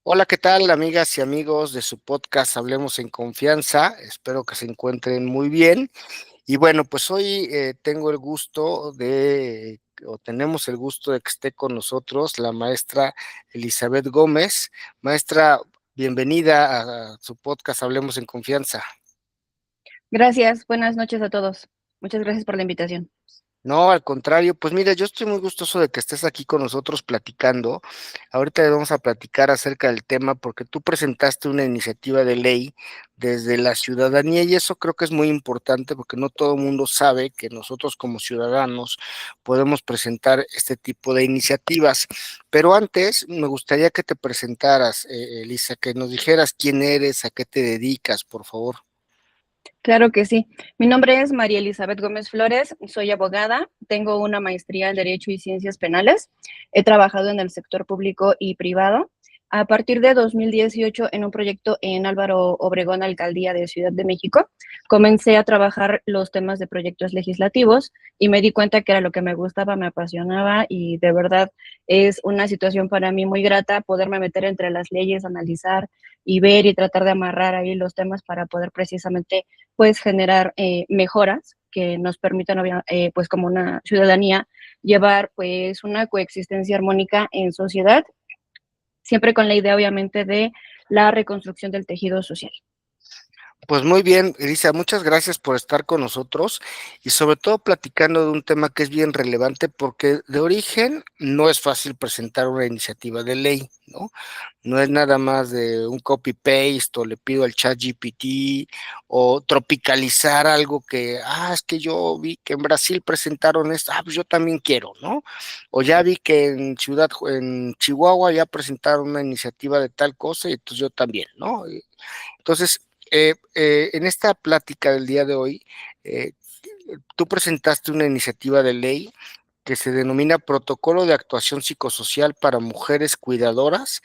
Hola, ¿qué tal, amigas y amigos de su podcast Hablemos en Confianza? Espero que se encuentren muy bien. Y bueno, pues hoy tengo el gusto o tenemos el gusto de que esté con nosotros la maestra Elizabeth Gómez. Maestra, bienvenida a su podcast Hablemos en Confianza. Gracias, buenas noches a todos. Muchas gracias por la invitación. No, al contrario, pues mira, yo estoy muy gustoso de que estés aquí con nosotros platicando. Ahorita vamos a platicar acerca del tema porque tú presentaste una iniciativa de ley desde la ciudadanía y eso creo que es muy importante porque no todo el mundo sabe que nosotros como ciudadanos podemos presentar este tipo de iniciativas. Pero antes me gustaría que te presentaras, Elisa, que nos dijeras quién eres, a qué te dedicas, por favor. Claro que sí. Mi nombre es María Elizabeth Gómez Flores, soy abogada, tengo una maestría en Derecho y Ciencias Penales, he trabajado en el sector público y privado. A partir de 2018, en un proyecto en Álvaro Obregón, Alcaldía de Ciudad de México, comencé a trabajar los temas de proyectos legislativos y me di cuenta que era lo que me gustaba, me apasionaba y de verdad es una situación para mí muy grata poderme meter entre las leyes, analizar y ver y tratar de amarrar ahí los temas para poder precisamente pues generar mejoras que nos permitan, pues como una ciudadanía, llevar pues una coexistencia armónica en sociedad, siempre con la idea obviamente de la reconstrucción del tejido social. Pues muy bien, Elisa, muchas gracias por estar con nosotros y sobre todo platicando de un tema que es bien relevante porque de origen no es fácil presentar una iniciativa de ley, ¿no? No es nada más de un copy-paste o le pido al chat GPT o tropicalizar algo que, es que yo vi que en Brasil presentaron esto, pues yo también quiero, ¿no? O ya vi que en Chihuahua ya presentaron una iniciativa de tal cosa y entonces yo también, ¿no? Entonces, en esta plática del día de hoy, eh, tú presentaste una iniciativa de ley que se denomina Protocolo de Actuación Psicosocial para Mujeres Cuidadoras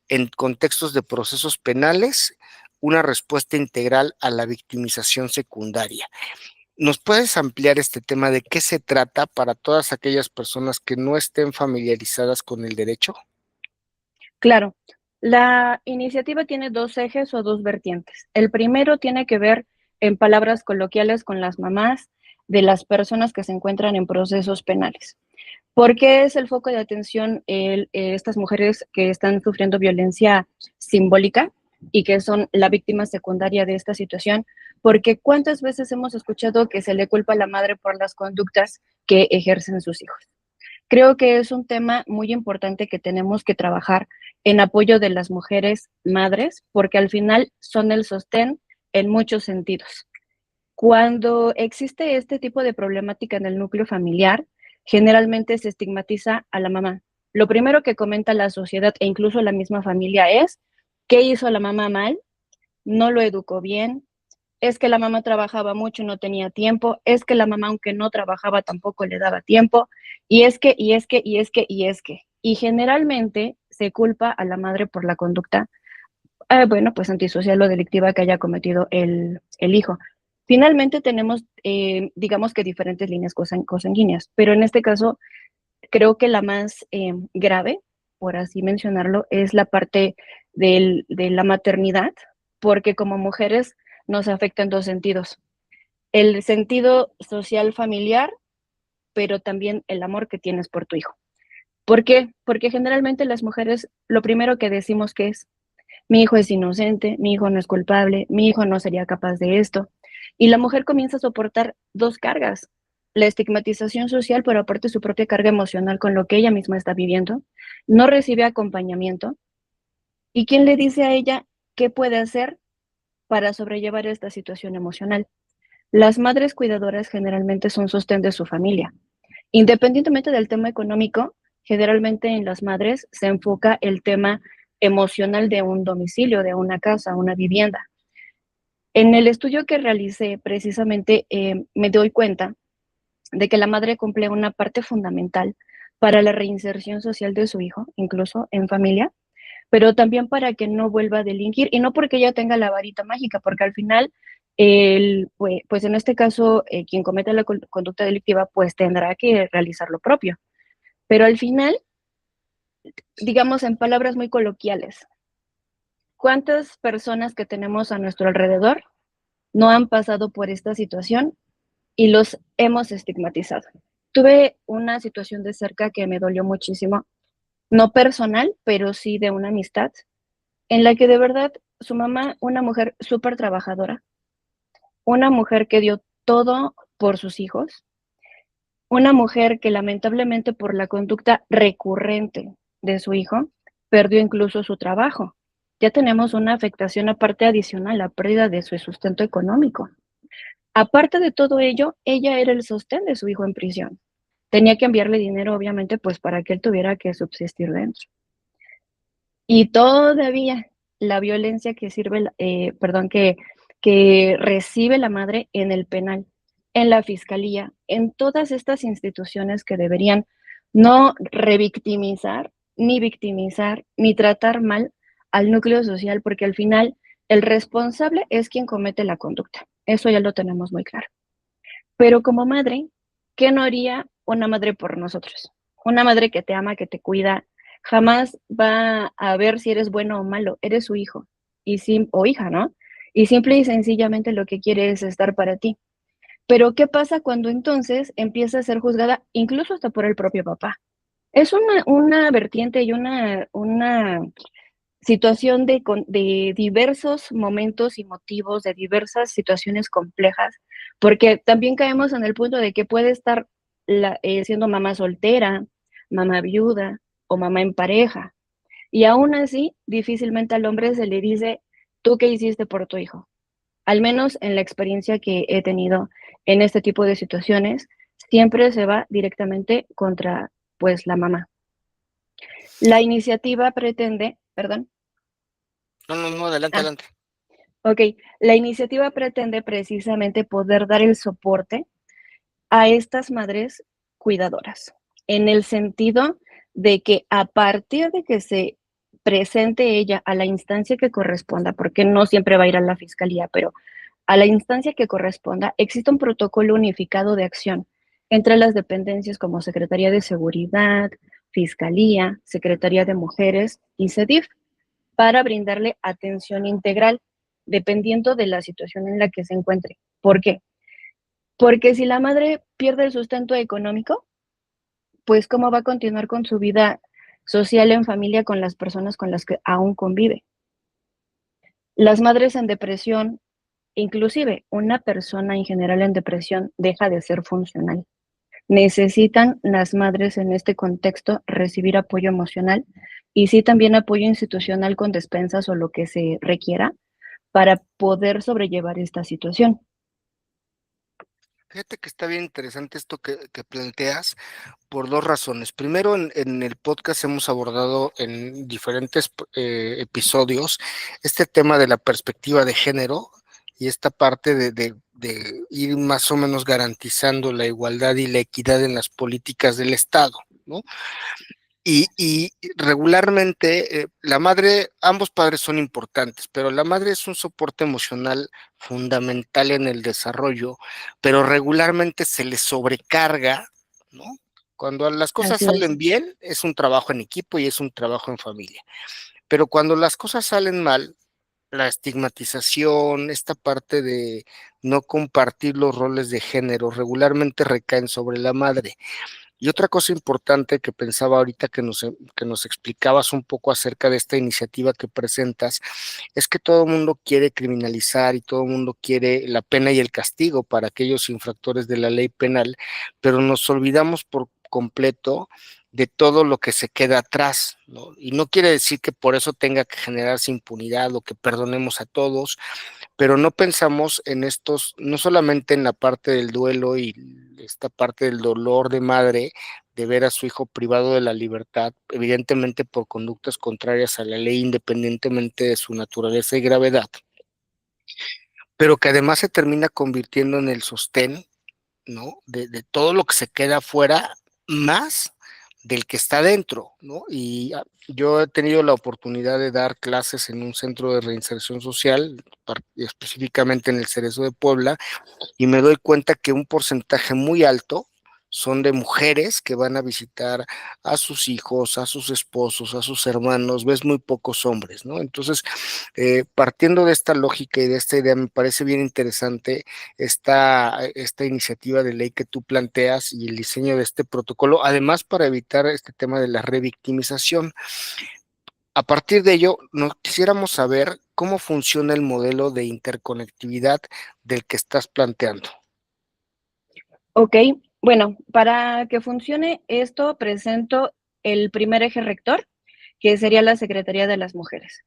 en contextos de procesos penales, una respuesta integral a la victimización secundaria. ¿Nos puedes ampliar este tema de qué se trata para todas aquellas personas que no estén familiarizadas con el derecho? Claro, la iniciativa tiene dos ejes o dos vertientes. El primero tiene que ver, en palabras coloquiales, con las mamás de las personas que se encuentran en procesos penales. ¿Por qué es el foco de atención estas mujeres que están sufriendo violencia simbólica y que son la víctima secundaria de esta situación? Porque cuántas veces hemos escuchado que se le culpa a la madre por las conductas que ejercen sus hijos. Creo que es un tema muy importante que tenemos que trabajar en apoyo de las mujeres madres, porque al final son el sostén en muchos sentidos. Cuando existe este tipo de problemática en el núcleo familiar, generalmente se estigmatiza a la mamá. Lo primero que comenta la sociedad e incluso la misma familia es, ¿qué hizo la mamá mal? No lo educó bien, es que la mamá trabajaba mucho y no tenía tiempo, es que la mamá aunque no trabajaba tampoco le daba tiempo, y generalmente se culpa a la madre por la conducta, bueno, pues antisocial o delictiva que haya cometido el hijo. Finalmente tenemos, digamos que diferentes líneas cosanguíneas, pero en este caso creo que la más grave, por así mencionarlo, es la parte de la maternidad, porque como mujeres nos afecta en dos sentidos. El sentido social familiar, pero también el amor que tienes por tu hijo. ¿Por qué? Porque generalmente las mujeres lo primero que decimos que es, mi hijo es inocente, mi hijo no es culpable, mi hijo no sería capaz de esto. Y la mujer comienza a soportar dos cargas, la estigmatización social, pero aparte su propia carga emocional con lo que ella misma está viviendo, no recibe acompañamiento. ¿Y quién le dice a ella qué puede hacer para sobrellevar esta situación emocional? Las madres cuidadoras generalmente son sostén de su familia. Independientemente del tema económico, generalmente en las madres se enfoca el tema emocional de un domicilio, de una casa, una vivienda. En el estudio que realicé, precisamente me doy cuenta de que la madre cumple una parte fundamental para la reinserción social de su hijo, incluso en familia, pero también para que no vuelva a delinquir, y no porque ella tenga la varita mágica, porque al final, pues en este caso, quien comete la conducta delictiva, pues tendrá que realizar lo propio. Pero al final, digamos en palabras muy coloquiales, ¿Cuántas personas que tenemos a nuestro alrededor no han pasado por esta situación y los hemos estigmatizado? Tuve una situación de cerca que me dolió muchísimo, no personal, pero sí de una amistad, en la que de verdad su mamá, una mujer súper trabajadora, una mujer que dio todo por sus hijos, una mujer que lamentablemente por la conducta recurrente de su hijo, perdió incluso su trabajo. Ya tenemos una afectación aparte adicional, la pérdida de su sustento económico. Aparte de todo ello, ella era el sostén de su hijo en prisión. Tenía que enviarle dinero, obviamente, pues para que él tuviera que subsistir dentro. Y todavía la violencia que sirve, perdón, que recibe la madre en el penal, en la fiscalía, en todas estas instituciones que deberían no revictimizar, ni victimizar, ni tratar mal al núcleo social, porque al final el responsable es quien comete la conducta. Eso ya lo tenemos muy claro. Pero como madre, ¿qué no haría una madre por nosotros? Una madre que te ama, que te cuida, jamás va a ver si eres bueno o malo, eres su hijo y o hija, ¿no? Y simple y sencillamente lo que quiere es estar para ti. Pero ¿qué pasa cuando entonces empieza a ser juzgada incluso hasta por el propio papá? Es una vertiente y una situación de diversos momentos y motivos, de diversas situaciones complejas, porque también caemos en el punto de que puede estar siendo mamá soltera, mamá viuda o mamá en pareja, y aún así difícilmente al hombre se le dice, ¿tú qué hiciste por tu hijo? Al menos en la experiencia que he tenido en este tipo de situaciones, siempre se va directamente contra, pues, la mamá. La iniciativa pretende, perdón. No, no, no, adelante, Ah, adelante. Ok, la iniciativa pretende precisamente poder dar el soporte a estas madres cuidadoras, en el sentido de que a partir de que se presente ella a la instancia que corresponda, porque no siempre va a ir a la fiscalía, pero a la instancia que corresponda, existe un protocolo unificado de acción entre las dependencias como Secretaría de Seguridad, Fiscalía, Secretaría de Mujeres y CEDIF para brindarle atención integral, dependiendo de la situación en la que se encuentre. ¿Por qué? Porque si la madre pierde el sustento económico, pues cómo va a continuar con su vida social en familia con las personas con las que aún convive. Las madres en depresión, inclusive una persona en general en depresión, deja de ser funcional. Necesitan las madres en este contexto recibir apoyo emocional y sí también apoyo institucional con despensas o lo que se requiera para poder sobrellevar esta situación. Fíjate que está bien interesante esto que planteas por dos razones. Primero, en el podcast hemos abordado en diferentes episodios este tema de la perspectiva de género y esta parte de ir más o menos garantizando la igualdad y la equidad en las políticas del Estado, ¿no? Y regularmente la madre, ambos padres son importantes, pero la madre es un soporte emocional fundamental en el desarrollo, pero regularmente se le sobrecarga, ¿no? Cuando las cosas Así es, salen bien, es un trabajo en equipo y es un trabajo en familia, pero cuando las cosas salen mal, la estigmatización, esta parte de no compartir los roles de género, regularmente recaen sobre la madre. Y otra cosa importante que pensaba ahorita que nos explicabas un poco acerca de esta iniciativa que presentas, es que todo el mundo quiere criminalizar y todo el mundo quiere la pena y el castigo para aquellos infractores de la ley penal, pero nos olvidamos por completo de todo lo que se queda atrás, ¿no? Y no quiere decir que por eso tenga que generarse impunidad o que perdonemos a todos, pero no pensamos en estos, no solamente en la parte del duelo y esta parte del dolor de madre de ver a su hijo privado de la libertad, evidentemente por conductas contrarias a la ley, independientemente de su naturaleza y gravedad, pero que además se termina convirtiendo en el sostén, ¿no? De todo lo que se queda afuera, más del que está dentro, ¿no? Y yo he tenido la oportunidad de dar clases en un centro de reinserción social, específicamente en el Cerezo de Puebla, y me doy cuenta que un porcentaje muy alto son de mujeres que van a visitar a sus hijos, a sus esposos, a sus hermanos, ves muy pocos hombres, ¿no? Entonces, partiendo de esta lógica y de esta idea, me parece bien interesante esta iniciativa de ley que tú planteas y el diseño de este protocolo, además para evitar este tema de la revictimización. A partir de ello, nos quisiéramos saber cómo funciona el modelo de interconectividad del que estás planteando. Ok, bueno, para que funcione esto, presento el primer eje rector, que sería la Secretaría de las Mujeres.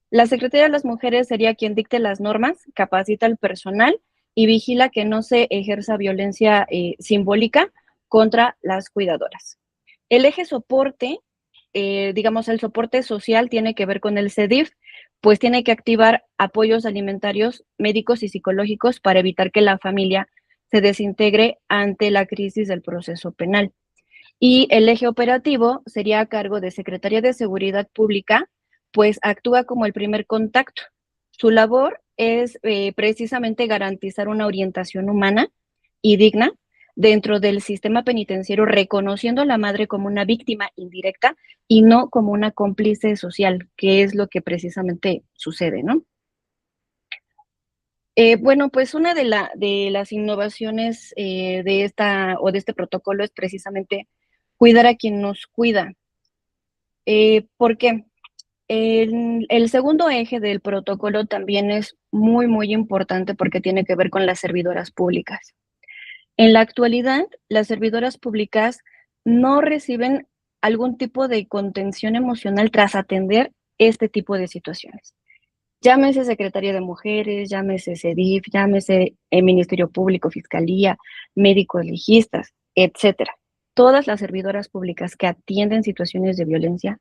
La Secretaría de las Mujeres sería quien dicte las normas, capacita al personal y vigila que no se ejerza violencia simbólica contra las cuidadoras. El eje soporte, digamos, el soporte social tiene que ver con el CEDIF, pues tiene que activar apoyos alimentarios, médicos y psicológicos para evitar que la familia se desintegre ante la crisis del proceso penal. Y el eje operativo sería a cargo de Secretaría de Seguridad Pública, pues actúa como el primer contacto. Su labor es precisamente garantizar una orientación humana y digna dentro del sistema penitenciario, reconociendo a la madre como una víctima indirecta y no como una cómplice social, que es lo que precisamente sucede, ¿no? Bueno, pues una de las innovaciones de esta o de este protocolo es precisamente cuidar a quien nos cuida. ¿Por qué? El segundo eje del protocolo también es muy, muy importante porque tiene que ver con las servidoras públicas. En la actualidad, las servidoras públicas no reciben algún tipo de contención emocional tras atender este tipo de situaciones. Llámese Secretaría de Mujeres, llámese CEDIF, llámese el Ministerio Público, Fiscalía, médicos legistas, etcétera. Todas las servidoras públicas que atienden situaciones de violencia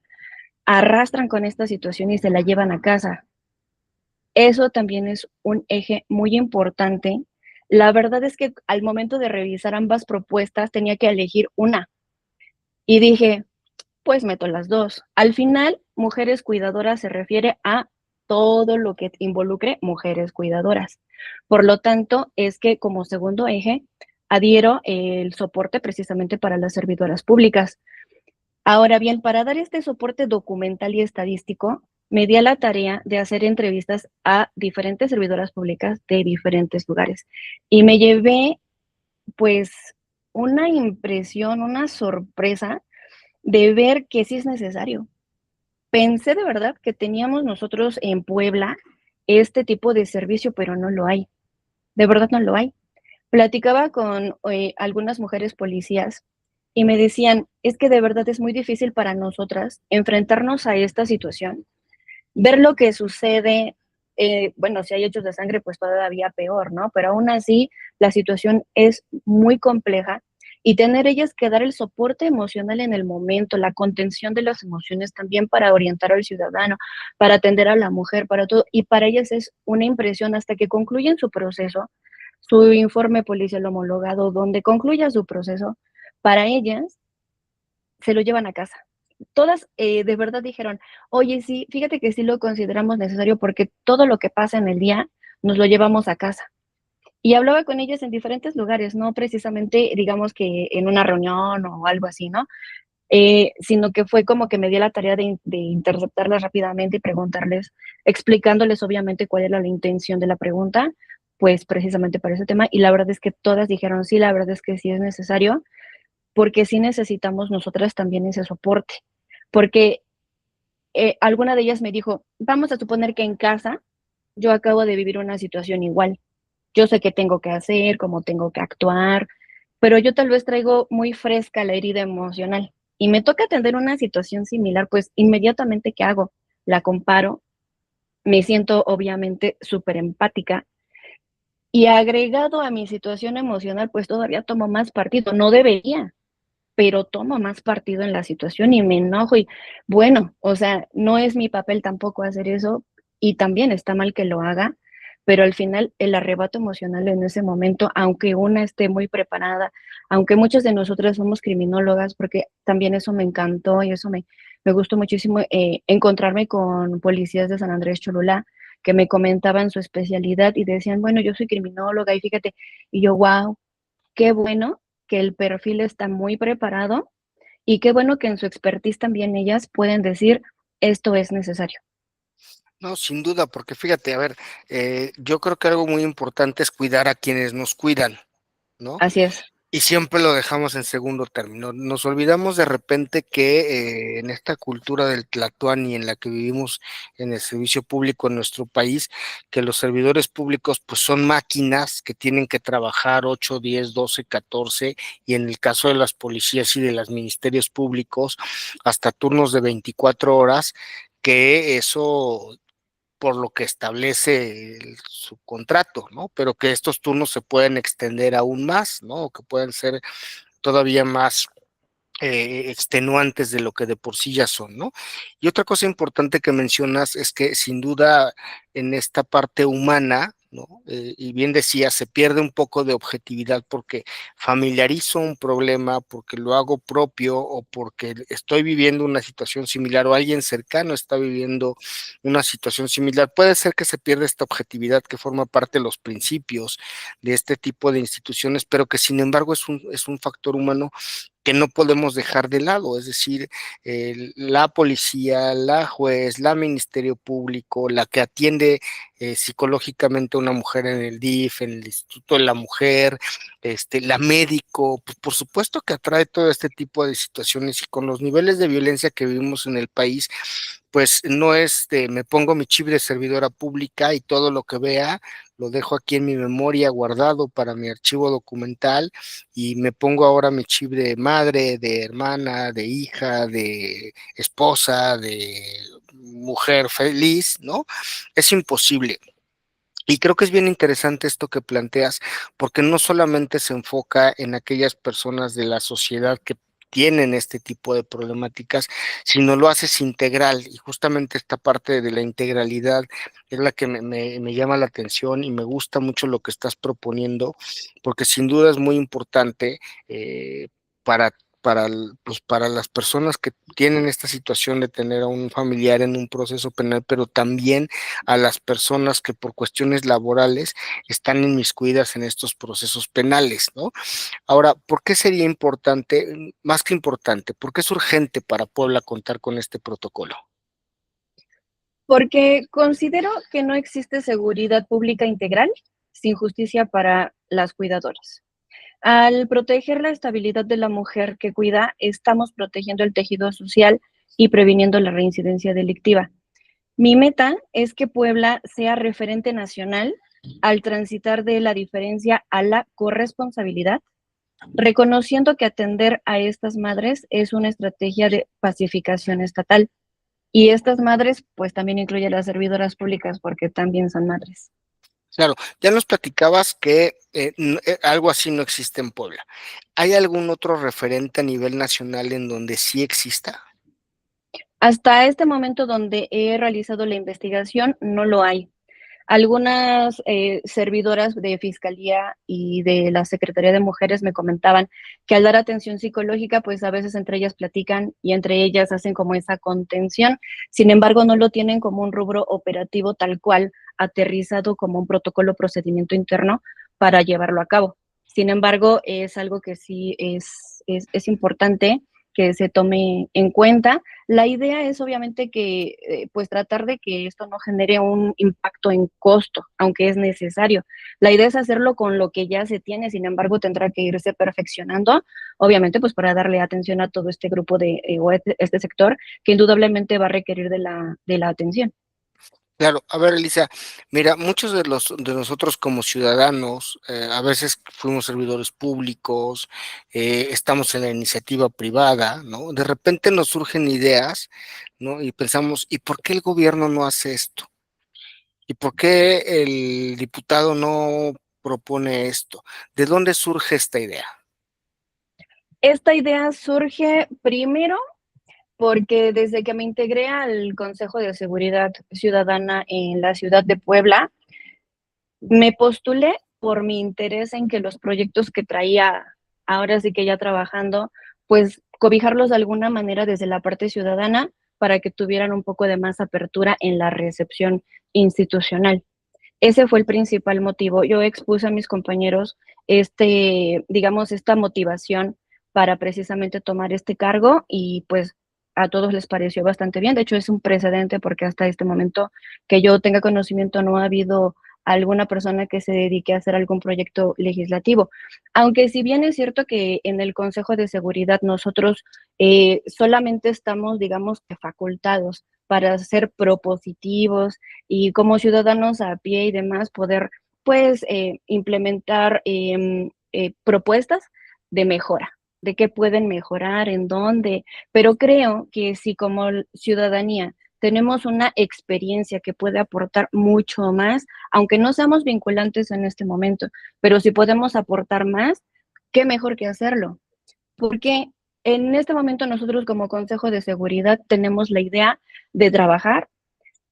arrastran con esta situación y se la llevan a casa. Eso también es un eje muy importante. La verdad es que al momento de revisar ambas propuestas tenía que elegir una y dije, pues meto las dos. Al final, mujeres cuidadoras se refiere a todo lo que involucre mujeres cuidadoras. Por lo tanto, es que como segundo eje, adhiero el soporte precisamente para las servidoras públicas. Ahora bien, para dar este soporte documental y estadístico, me di a la tarea de hacer entrevistas a diferentes servidoras públicas de diferentes lugares y me llevé pues una impresión, una sorpresa de ver que sí es necesario. Pensé de verdad que teníamos nosotros en Puebla este tipo de servicio, pero no lo hay. De verdad no lo hay. Platicaba con algunas mujeres policías y me decían, es que de verdad es muy difícil para nosotras enfrentarnos a esta situación, ver lo que sucede, bueno, si hay hechos de sangre, pues todavía peor, ¿no? Pero aún así, la situación es muy compleja y tener ellas que dar el soporte emocional en el momento, la contención de las emociones también para orientar al ciudadano, para atender a la mujer, para todo, y para ellas es una impresión hasta que concluyen su proceso, su informe policial homologado, donde concluya su proceso, para ellas se lo llevan a casa. Todas de verdad dijeron, oye, sí, fíjate que sí lo consideramos necesario porque todo lo que pasa en el día nos lo llevamos a casa. Y hablaba con ellas en diferentes lugares, no precisamente, digamos que en una reunión o algo así, ¿no? Sino que fue como que me di la tarea de interceptarlas rápidamente y preguntarles, explicándoles obviamente cuál era la intención de la pregunta, pues precisamente para ese tema. Y la verdad es que todas dijeron, sí, la verdad es que sí es necesario, porque sí necesitamos nosotras también ese soporte. Porque alguna de ellas me dijo, vamos a suponer que en casa yo acabo de vivir una situación igual. Yo sé qué tengo que hacer, cómo tengo que actuar, pero yo tal vez traigo muy fresca la herida emocional y me toca atender una situación similar, pues inmediatamente, ¿qué hago? La comparo, me siento obviamente súper empática y agregado a mi situación emocional, pues todavía tomo más partido. No debería, pero tomo más partido en la situación y me enojo y bueno, o sea, no es mi papel tampoco hacer eso y también está mal que lo haga, pero al final el arrebato emocional en ese momento, aunque una esté muy preparada, aunque muchas de nosotras somos criminólogas, porque también eso me encantó y eso me gustó muchísimo, encontrarme con policías de San Andrés Cholula que me comentaban su especialidad y decían, bueno, yo soy criminóloga y fíjate, y yo, wow, qué bueno que el perfil está muy preparado y qué bueno que en su expertise también ellas pueden decir: "Esto es necesario". No, sin duda, porque fíjate, a ver, yo creo que algo muy importante es cuidar a quienes nos cuidan, ¿no? Así es. Y siempre lo dejamos en segundo término. Nos olvidamos de repente que, en esta cultura del tlatoani en la que vivimos en el servicio público en nuestro país, que los servidores públicos, pues, son máquinas que tienen que trabajar 8, 10, 12, 14, y en el caso de las policías y de los ministerios públicos, hasta turnos de 24 horas, que eso por lo que establece su contrato, ¿no? Pero que estos turnos se pueden extender aún más, ¿no? O que pueden ser todavía más extenuantes de lo que de por sí ya son, ¿no? Y otra cosa importante que mencionas es que sin duda en esta parte humana, ¿no? Y bien decía, se pierde un poco de objetividad porque familiarizo un problema, porque lo hago propio o porque estoy viviendo una situación similar o alguien cercano está viviendo una situación similar. Puede ser que se pierda esta objetividad que forma parte de los principios de este tipo de instituciones, pero que sin embargo es un factor humano que no podemos dejar de lado, es decir, la policía, la juez, la ministerio público, la que atiende psicológicamente a una mujer en el DIF, en el Instituto de la Mujer, la médico, pues por supuesto que atrae todo este tipo de situaciones y con los niveles de violencia que vivimos en el país, pues no es de me pongo mi chip de servidora pública y todo lo que vea lo dejo aquí en mi memoria guardado para mi archivo documental y me pongo ahora mi chip de madre, de hermana, de hija, de esposa, de mujer feliz, ¿no? Es imposible. Y creo que es bien interesante esto que planteas, porque no solamente se enfoca en aquellas personas de la sociedad que tienen este tipo de problemáticas, sino lo haces integral. Y justamente esta parte de la integralidad es la que me llama la atención y me gusta mucho lo que estás proponiendo, porque sin duda es muy importante para pues para las personas que tienen esta situación de tener a un familiar en un proceso penal, pero también a las personas que por cuestiones laborales están inmiscuidas en estos procesos penales, ¿no? Ahora, ¿por qué sería importante, más que importante, por qué es urgente para Puebla contar con este protocolo? Porque considero que no existe seguridad pública integral sin justicia para las cuidadoras. Al proteger la estabilidad de la mujer que cuida, estamos protegiendo el tejido social y previniendo la reincidencia delictiva. Mi meta es que Puebla sea referente nacional al transitar de la diferencia a la corresponsabilidad, reconociendo que atender a estas madres es una estrategia de pacificación estatal. Y estas madres, pues también incluye a las servidoras públicas porque también son madres. Claro, ya nos platicabas que algo así no existe en Puebla. ¿Hay algún otro referente a nivel nacional en donde sí exista? Hasta este momento donde he realizado la investigación, no lo hay. Algunas servidoras de Fiscalía y de la Secretaría de Mujeres me comentaban que al dar atención psicológica, pues a veces entre ellas platican y entre ellas hacen como esa contención. Sin embargo, no lo tienen como un rubro operativo tal cual, aterrizado como un protocolo procedimiento interno para llevarlo a cabo. Sin embargo, es algo que sí es importante que se tome en cuenta. La idea es obviamente que, pues tratar de que esto no genere un impacto en costo, aunque es necesario. La idea es hacerlo con lo que ya se tiene, sin embargo, tendrá que irse perfeccionando, obviamente, pues para darle atención a todo este grupo o este sector que indudablemente va a requerir de la atención. Claro, a ver, Elisa, mira, muchos de nosotros como ciudadanos, a veces fuimos servidores públicos, estamos en la iniciativa privada, ¿no? De repente nos surgen ideas, ¿no? Y pensamos, ¿y por qué el gobierno no hace esto? ¿Y por qué el diputado no propone esto? ¿De dónde surge esta idea? Esta idea surge primero porque desde que me integré al Consejo de Seguridad Ciudadana en la ciudad de Puebla, me postulé por mi interés en que los proyectos que traía, ahora sí que ya trabajando, pues cobijarlos de alguna manera desde la parte ciudadana para que tuvieran un poco de más apertura en la recepción institucional. Ese fue el principal motivo. Yo expuse a mis compañeros digamos, esta motivación para precisamente tomar este cargo y pues a todos les pareció bastante bien. De hecho, es un precedente porque hasta este momento que yo tenga conocimiento no ha habido alguna persona que se dedique a hacer algún proyecto legislativo. Aunque si bien es cierto que en el Consejo de Seguridad nosotros solamente estamos, digamos, que facultados para ser propositivos y como ciudadanos a pie y demás poder pues implementar propuestas de mejora, de qué pueden mejorar, en dónde, pero creo que si como ciudadanía tenemos una experiencia que puede aportar mucho más, aunque no seamos vinculantes en este momento, pero si podemos aportar más, qué mejor que hacerlo. Porque en este momento nosotros como Consejo de Seguridad tenemos la idea de trabajar,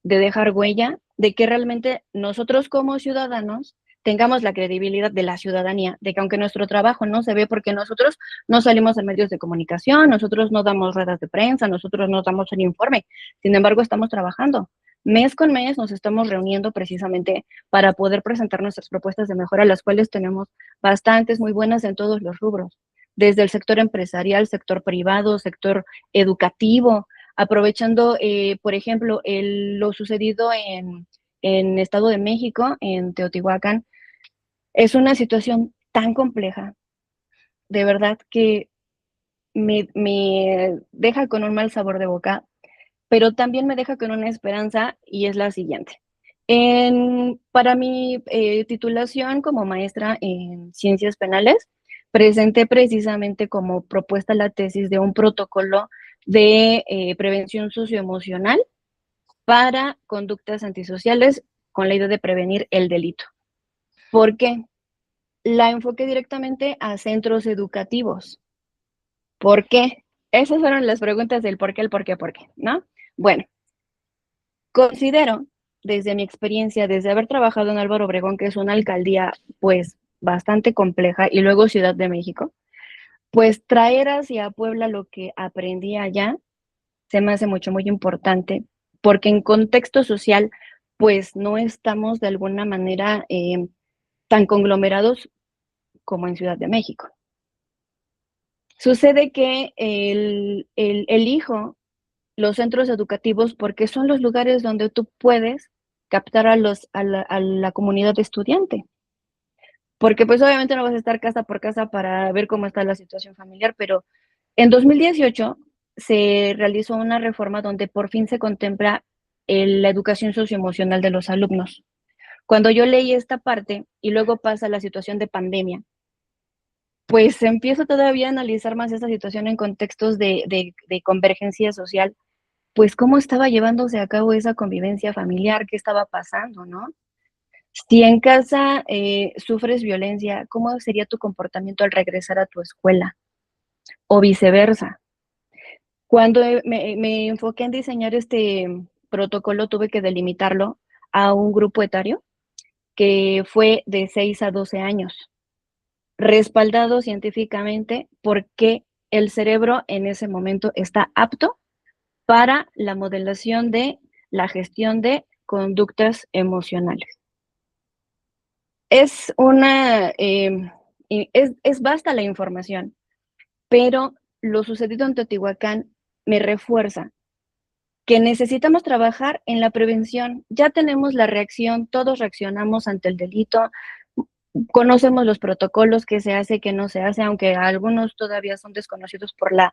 de dejar huella, de que realmente nosotros como ciudadanos tengamos la credibilidad de la ciudadanía, de que aunque nuestro trabajo no se ve porque nosotros no salimos en medios de comunicación, nosotros no damos ruedas de prensa, nosotros no damos un informe, sin embargo estamos trabajando. Mes con mes nos estamos reuniendo precisamente para poder presentar nuestras propuestas de mejora, las cuales tenemos bastantes muy buenas en todos los rubros, desde el sector empresarial, sector privado, sector educativo, aprovechando, por ejemplo, lo sucedido en Estado de México, en Teotihuacán, es una situación tan compleja, de verdad que me deja con un mal sabor de boca, pero también me deja con una esperanza y es la siguiente. Para mi titulación como maestra en ciencias penales, presenté precisamente como propuesta la tesis de un protocolo de prevención socioemocional para conductas antisociales con la idea de prevenir el delito. ¿Por qué? La enfoqué directamente a centros educativos. ¿Por qué? Esas fueron las preguntas del por qué, ¿no? Bueno, considero, desde mi experiencia, desde haber trabajado en Álvaro Obregón, que es una alcaldía, pues, bastante compleja, y luego Ciudad de México, pues traer hacia Puebla lo que aprendí allá se me hace mucho, muy importante, porque en contexto social, pues no estamos de alguna manera tan conglomerados como en Ciudad de México. Sucede que elijo los centros educativos porque son los lugares donde tú puedes captar a la comunidad estudiante. Porque pues obviamente no vas a estar casa por casa para ver cómo está la situación familiar, pero en 2018 se realizó una reforma donde por fin se contempla la educación socioemocional de los alumnos. Cuando yo leí esta parte y luego pasa la situación de pandemia, pues empiezo todavía a analizar más esta situación en contextos de convergencia social, pues cómo estaba llevándose a cabo esa convivencia familiar, qué estaba pasando, ¿no? Si en casa sufres violencia, ¿cómo sería tu comportamiento al regresar a tu escuela? O viceversa. Cuando me enfoqué en diseñar este protocolo, tuve que delimitarlo a un grupo etario que fue de 6 a 12 años, respaldado científicamente porque el cerebro en ese momento está apto para la modelación de la gestión de conductas emocionales. Es una, es vasta la información, pero lo sucedido en Teotihuacán me refuerza que necesitamos trabajar en la prevención. Ya tenemos la reacción, todos reaccionamos ante el delito, conocemos los protocolos, qué se hace, qué no se hace, aunque algunos todavía son desconocidos por la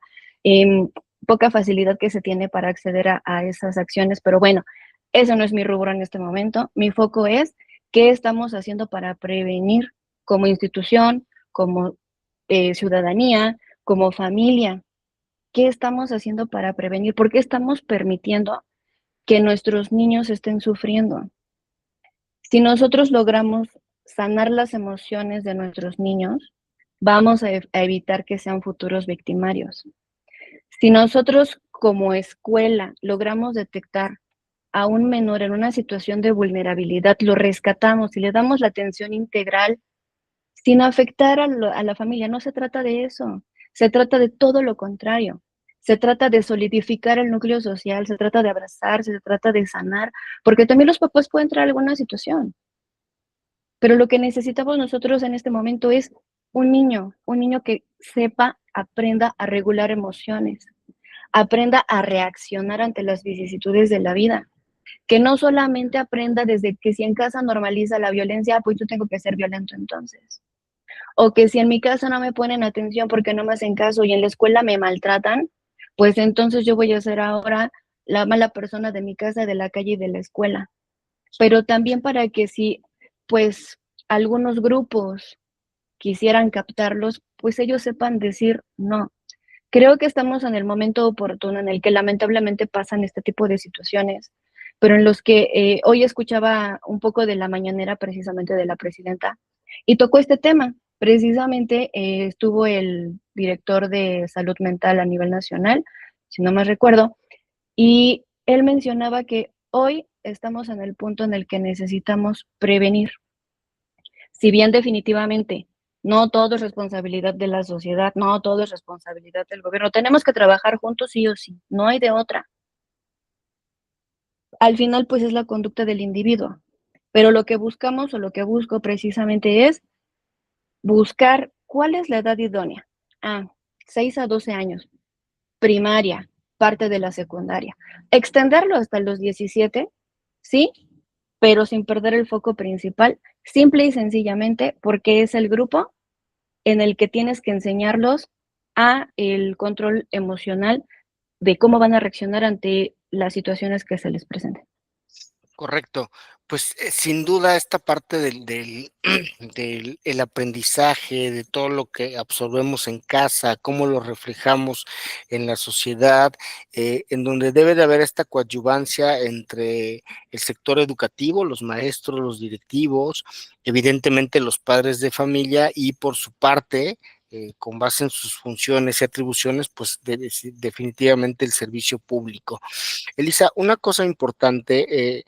poca facilidad que se tiene para acceder a esas acciones, pero bueno, eso no es mi rubro en este momento. Mi foco es qué estamos haciendo para prevenir como institución, como ciudadanía, como familia. ¿Qué estamos haciendo para prevenir? ¿Por qué estamos permitiendo que nuestros niños estén sufriendo? Si nosotros logramos sanar las emociones de nuestros niños, vamos a evitar que sean futuros victimarios. Si nosotros como escuela logramos detectar a un menor en una situación de vulnerabilidad, lo rescatamos y le damos la atención integral sin afectar a la familia. No se trata de eso, se trata de todo lo contrario. Se trata de solidificar el núcleo social, se trata de abrazarse, se trata de sanar, porque también los papás pueden entrar a alguna situación. Pero lo que necesitamos nosotros en este momento es un niño que sepa, aprenda a regular emociones, aprenda a reaccionar ante las vicisitudes de la vida, que no solamente aprenda desde que si en casa normaliza la violencia, pues yo tengo que ser violento entonces. O que si en mi casa no me ponen atención porque no me hacen caso y en la escuela me maltratan, pues entonces yo voy a ser ahora la mala persona de mi casa, de la calle y de la escuela. Pero también para que si, pues, algunos grupos quisieran captarlos, pues ellos sepan decir no. Creo que estamos en el momento oportuno en el que lamentablemente pasan este tipo de situaciones, pero en los que hoy escuchaba un poco de la mañanera precisamente de la presidenta y tocó este tema. Precisamente estuvo el director de salud mental a nivel nacional, si no más recuerdo, y él mencionaba que hoy estamos en el punto en el que necesitamos prevenir. Si bien definitivamente no todo es responsabilidad de la sociedad, no todo es responsabilidad del gobierno, tenemos que trabajar juntos sí o sí, no hay de otra. Al final, pues es la conducta del individuo, pero lo que buscamos o lo que busco precisamente es buscar cuál es la edad idónea. Ah, 6 a 12 años, primaria, parte de la secundaria. Extenderlo hasta los 17, sí, pero sin perder el foco principal, simple y sencillamente porque es el grupo en el que tienes que enseñarlos a el control emocional de cómo van a reaccionar ante las situaciones que se les presenten. Correcto. Pues, sin duda esta parte del del el aprendizaje, de todo lo que absorbemos en casa, cómo lo reflejamos en la sociedad, en donde debe de haber esta coadyuvancia entre el sector educativo, los maestros, los directivos, evidentemente los padres de familia y por su parte, con base en sus funciones y atribuciones, pues, definitivamente el servicio público. Elisa, una cosa importante,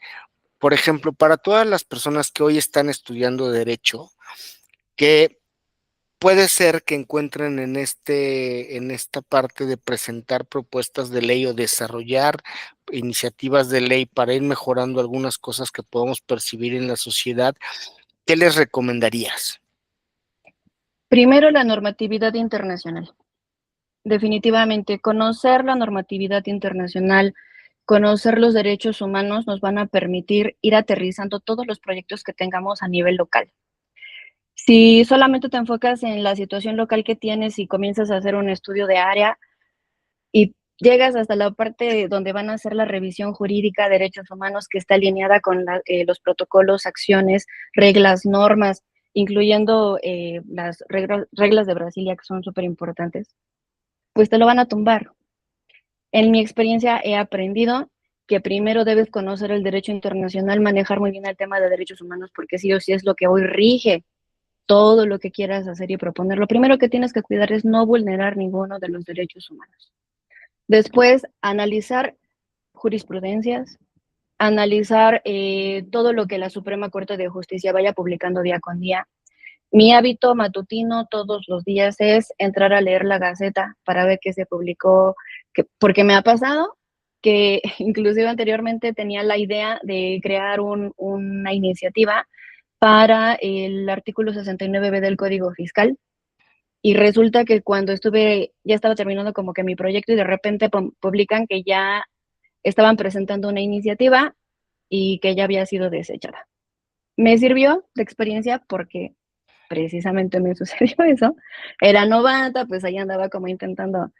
por ejemplo, para todas las personas que hoy están estudiando derecho, que puede ser que encuentren en esta parte de presentar propuestas de ley o desarrollar iniciativas de ley para ir mejorando algunas cosas que podemos percibir en la sociedad, ¿qué les recomendarías? Primero, la normatividad internacional. Definitivamente, conocer la normatividad internacional, conocer los derechos humanos nos van a permitir ir aterrizando todos los proyectos que tengamos a nivel local. Si solamente te enfocas en la situación local que tienes y comienzas a hacer un estudio de área y llegas hasta la parte donde van a hacer la revisión jurídica de derechos humanos que está alineada con los protocolos, acciones, reglas, normas, incluyendo las reglas de Brasilia que son súper importantes, pues te lo van a tumbar. En mi experiencia he aprendido que primero debes conocer el derecho internacional, manejar muy bien el tema de derechos humanos, porque sí o sí es lo que hoy rige todo lo que quieras hacer y proponer. Lo primero que tienes que cuidar es no vulnerar ninguno de los derechos humanos. Después, analizar jurisprudencias, analizar todo lo que la Suprema Corte de Justicia vaya publicando día con día. Mi hábito matutino todos los días es entrar a leer la Gaceta para ver qué se publicó, porque me ha pasado que inclusive anteriormente tenía la idea de crear una iniciativa para el artículo 69B del Código Fiscal. Y resulta que cuando ya estaba terminando como que mi proyecto y de repente publican que ya estaban presentando una iniciativa y que ya había sido desechada. Me sirvió de experiencia porque precisamente me sucedió eso. Era novata, pues ahí andaba como intentando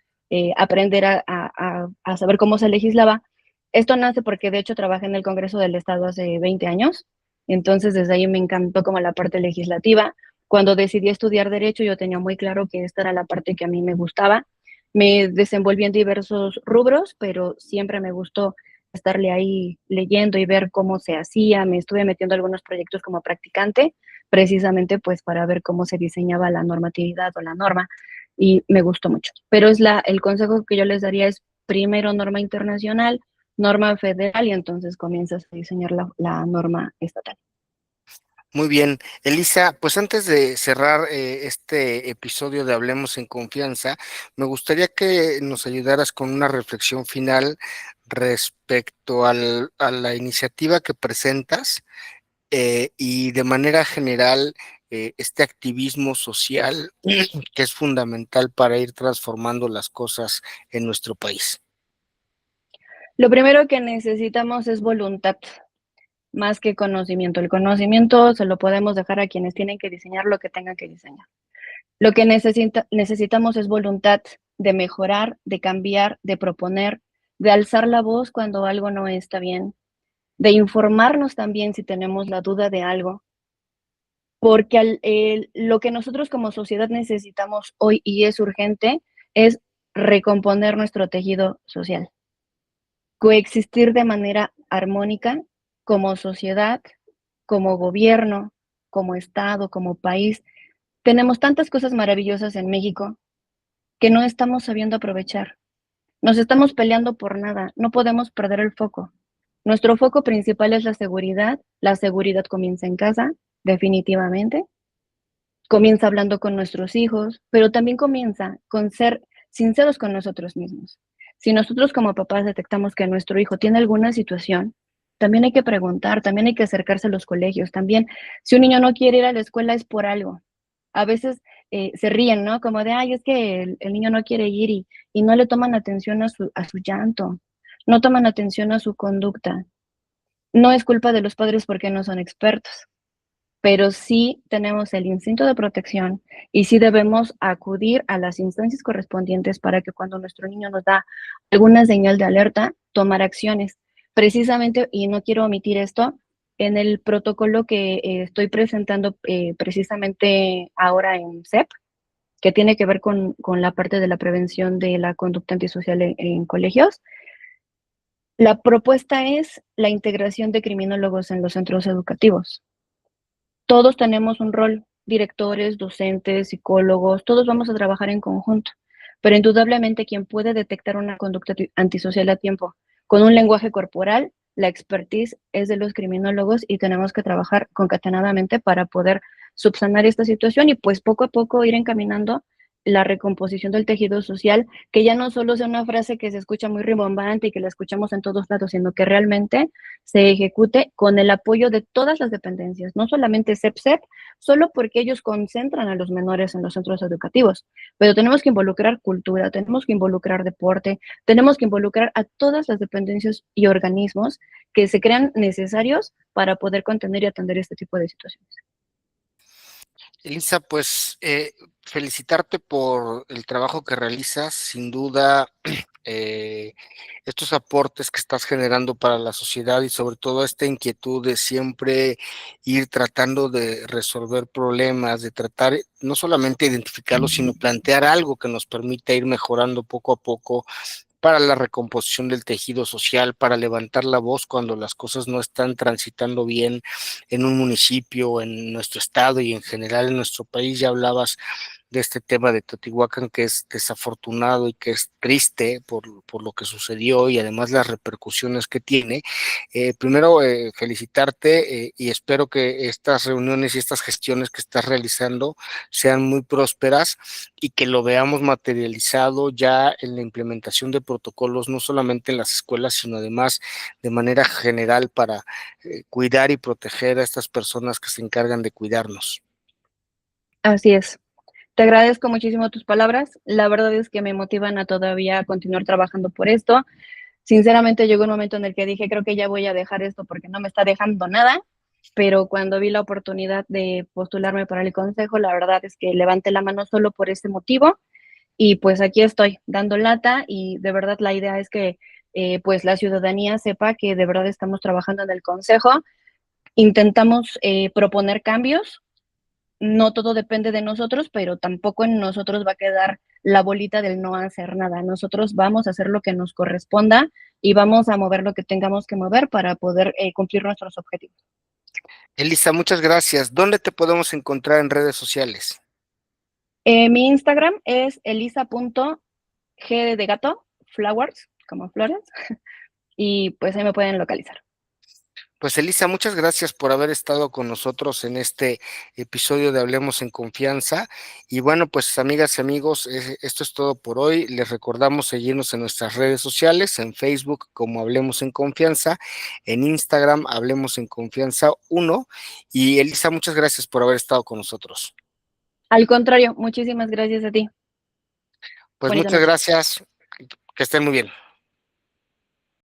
aprender a saber cómo se legislaba. Esto nace porque de hecho trabajé en el Congreso del Estado hace 20 años, entonces desde ahí me encantó como la parte legislativa. Cuando decidí estudiar Derecho, yo tenía muy claro que esta era la parte que a mí me gustaba. Me desenvolví en diversos rubros, pero siempre me gustó estarle ahí leyendo y ver cómo se hacía. Me estuve metiendo algunos proyectos como practicante, precisamente pues para ver cómo se diseñaba la normatividad o la norma y me gustó mucho. Pero el consejo que yo les daría es primero norma internacional, norma federal y entonces comienzas a diseñar la norma estatal. Muy bien, Elisa, pues antes de cerrar este episodio de Hablemos en Confianza, me gustaría que nos ayudaras con una reflexión final respecto a la iniciativa que presentas y de manera general este activismo social que es fundamental para ir transformando las cosas en nuestro país? Lo primero que necesitamos es voluntad, más que conocimiento. El conocimiento se lo podemos dejar a quienes tienen que diseñar lo que tengan que diseñar. Lo que necesitamos es voluntad de mejorar, de cambiar, de proponer, de alzar la voz cuando algo no está bien, de informarnos también si tenemos la duda de algo, porque lo que nosotros como sociedad necesitamos hoy y es urgente es recomponer nuestro tejido social, coexistir de manera armónica como sociedad, como gobierno, como Estado, como país. Tenemos tantas cosas maravillosas en México que no estamos sabiendo aprovechar. Nos estamos peleando por nada, no podemos perder el foco. Nuestro foco principal es la seguridad comienza en casa, definitivamente, comienza hablando con nuestros hijos, pero también comienza con ser sinceros con nosotros mismos. Si nosotros como papás detectamos que nuestro hijo tiene alguna situación, también hay que preguntar, también hay que acercarse a los colegios, también si un niño no quiere ir a la escuela es por algo. A veces se ríen, ¿no? Como de, ay, es que el niño no quiere ir y no le toman atención a su llanto, no toman atención a su conducta. No es culpa de los padres porque no son expertos, pero sí tenemos el instinto de protección y sí debemos acudir a las instancias correspondientes para que cuando nuestro niño nos da alguna señal de alerta, tomar acciones. Precisamente, y no quiero omitir esto, en el protocolo que estoy presentando precisamente ahora en CEP, que tiene que ver con la parte de la prevención de la conducta antisocial en colegios, la propuesta es la integración de criminólogos en los centros educativos. Todos tenemos un rol, directores, docentes, psicólogos, todos vamos a trabajar en conjunto, pero indudablemente quien puede detectar una conducta antisocial a tiempo con un lenguaje corporal, la expertise es de los criminólogos y tenemos que trabajar concatenadamente para poder subsanar esta situación y pues poco a poco ir encaminando la recomposición del tejido social, que ya no solo sea una frase que se escucha muy rimbombante y que la escuchamos en todos lados, sino que realmente se ejecute con el apoyo de todas las dependencias, no solamente CEPSEP, solo porque ellos concentran a los menores en los centros educativos, pero tenemos que involucrar cultura, tenemos que involucrar deporte, tenemos que involucrar a todas las dependencias y organismos que se crean necesarios para poder contener y atender este tipo de situaciones. Elisa, pues felicitarte por el trabajo que realizas. Sin duda, eh, estos aportes que estás generando para la sociedad y sobre todo esta inquietud de siempre ir tratando de resolver problemas, de tratar no solamente identificarlos, sino plantear algo que nos permita ir mejorando poco a poco para la recomposición del tejido social, para levantar la voz cuando las cosas no están transitando bien en un municipio, en nuestro estado y en general en nuestro país. Ya hablabas de este tema de Teotihuacán, que es desafortunado y que es triste por lo que sucedió y además las repercusiones que tiene. Primero, felicitarte y espero que estas reuniones y estas gestiones que estás realizando sean muy prósperas y que lo veamos materializado ya en la implementación de protocolos, no solamente en las escuelas, sino además de manera general para cuidar y proteger a estas personas que se encargan de cuidarnos. Así es. Te agradezco muchísimo tus palabras. La verdad es que me motivan a todavía continuar trabajando por esto. Sinceramente llegó un momento en el que dije, creo que ya voy a dejar esto porque no me está dejando nada, pero cuando vi la oportunidad de postularme para el consejo, la verdad es que levanté la mano solo por ese motivo y pues aquí estoy dando lata y de verdad la idea es que pues la ciudadanía sepa que de verdad estamos trabajando en el consejo, intentamos proponer cambios, no todo depende de nosotros, pero tampoco en nosotros va a quedar la bolita del no hacer nada. Nosotros vamos a hacer lo que nos corresponda y vamos a mover lo que tengamos que mover para poder cumplir nuestros objetivos. Elisa, muchas gracias. ¿Dónde te podemos encontrar en redes sociales? Mi Instagram es elisa.g de gato, flowers, como flores, y pues ahí me pueden localizar. Pues Elisa, muchas gracias por haber estado con nosotros en este episodio de Hablemos en Confianza. Y bueno, pues amigas y amigos, esto es todo por hoy. Les recordamos seguirnos en nuestras redes sociales, en Facebook como Hablemos en Confianza, en Instagram Hablemos en Confianza 1. Y Elisa, muchas gracias por haber estado con nosotros. Al contrario, muchísimas gracias a ti. Pues Bonita muchas noche. gracias, que estén muy bien.